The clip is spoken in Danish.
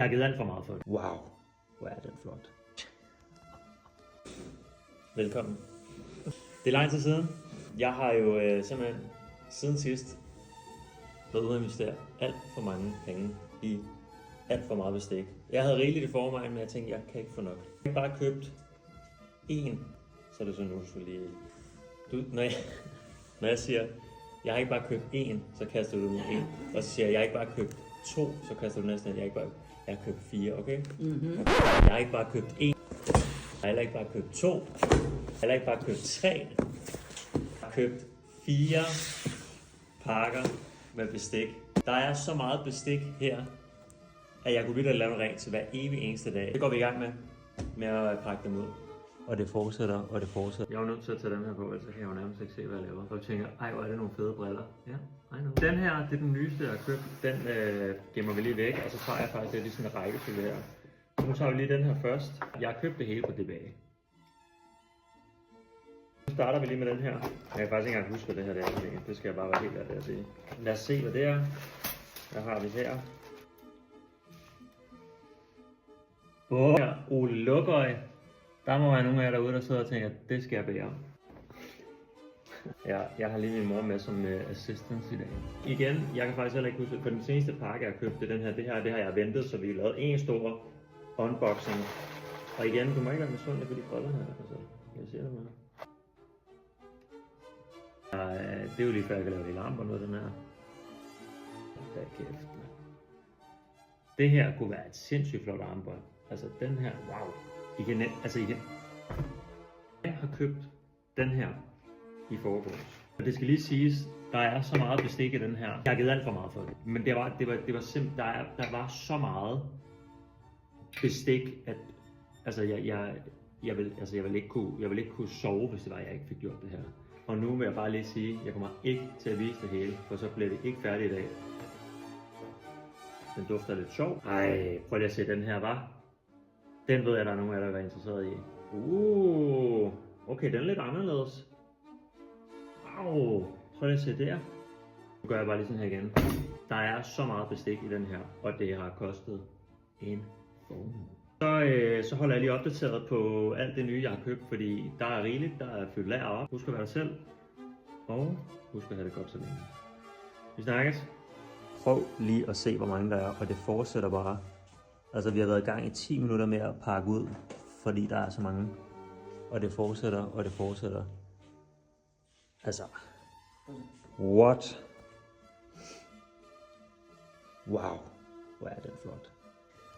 Jeg har givet alt for meget for det. Wow, hvor er den flot. Velkommen. Det er lang tid siden. Jeg har jo simpelthen siden sidst været ude at investere alt for mange penge i alt for meget bestik. Jeg havde rigeligt i forvejen, men jeg tænkte, jeg kan ikke få nok. Jeg har bare købt én, så er det så nu, så lige... Når jeg siger, jeg har ikke bare købt én, så kaster du nu én. Og så siger jeg har ikke bare købt 2, så kaster du næsten jeg har købt 4, okay? Mm-hmm. Jeg har ikke bare købt 1, jeg har heller ikke bare købt 2, jeg har heller ikke bare købt 3. Jeg har købt 4 pakker med bestik. Der er så meget bestik her, at jeg kunne virkelig lave en ring til hver evig eneste dag. Det går vi i gang med at pakke dem ud. Og det fortsætter, og det fortsætter. Jeg er nødt til at tage den her på, ellers kan jeg jo nærmest ikke se, hvad jeg laver. Og jeg tænker, ej, hvor er det nogle fede briller. Ja, I know. Den her, det er den nyeste, jeg har købt. Den gemmer vi lige væk, og så tager jeg faktisk det i sådan en rækkefølge her. Så nu tager vi lige den her først. Jeg har købt det hele på DBA. Nu starter vi lige med den her. Jeg kan faktisk ikke engang huske, hvad det her er. Det skal jeg bare være helt ærlig at sige. Lad os se, hvad det er. Hvad har vi her? Ole Lukøj. Der må være nogle af jer derude, der sidder og tænker, at det skal jeg bede om. Jeg har lige min mor med som assistance i dag. Igen, jeg kan faktisk heller ikke huske, for den seneste pakke, jeg har købt, det er den her. Det har jeg ventet, så vi har lavet en stor unboxing. Og igen, du må ikke være misundelig på de briller her. Altså, jeg siger det med. Det er jo lige før, jeg kan lave de lamper noget, den her. Da kæft. Det her kunne være et sindssygt flot armbånd. Altså den her, wow. Igen. Jeg har købt den her i forgårs. Og det skal lige siges, der er så meget bestik i den her. Jeg har givet alt for meget for det. Men det var simpelthen, der var så meget bestik, at altså jeg vil ikke kunne sove, hvis det var, jeg ikke fik gjort det her. Og nu vil jeg bare lige sige, jeg kommer ikke til at vise det hele, for så bliver det ikke færdigt i dag. Den dufter lidt sjov. Ej, prøv lige at se den her, var. Den ved jeg, der er nogen af jer, der er interesseret i. Okay, den er lidt anderledes. Wow, prøv lige at se der. Nu gør jeg bare lige sådan her igen. Der er så meget bestik i den her, og det har kostet en formue. Så holder jeg lige opdateret på alt det nye, jeg har købt, fordi der er rigeligt, der er fyldt lager op. Husk at være dig selv, og husk at have det godt så længe. Vi snakkes. Prøv lige at se, hvor mange der er, og det fortsætter bare. Altså, vi har været i gang i 10 minutter med at pakke ud, fordi der er så mange. Og det fortsætter, og det fortsætter. Altså, what? Wow, hvor er den flot.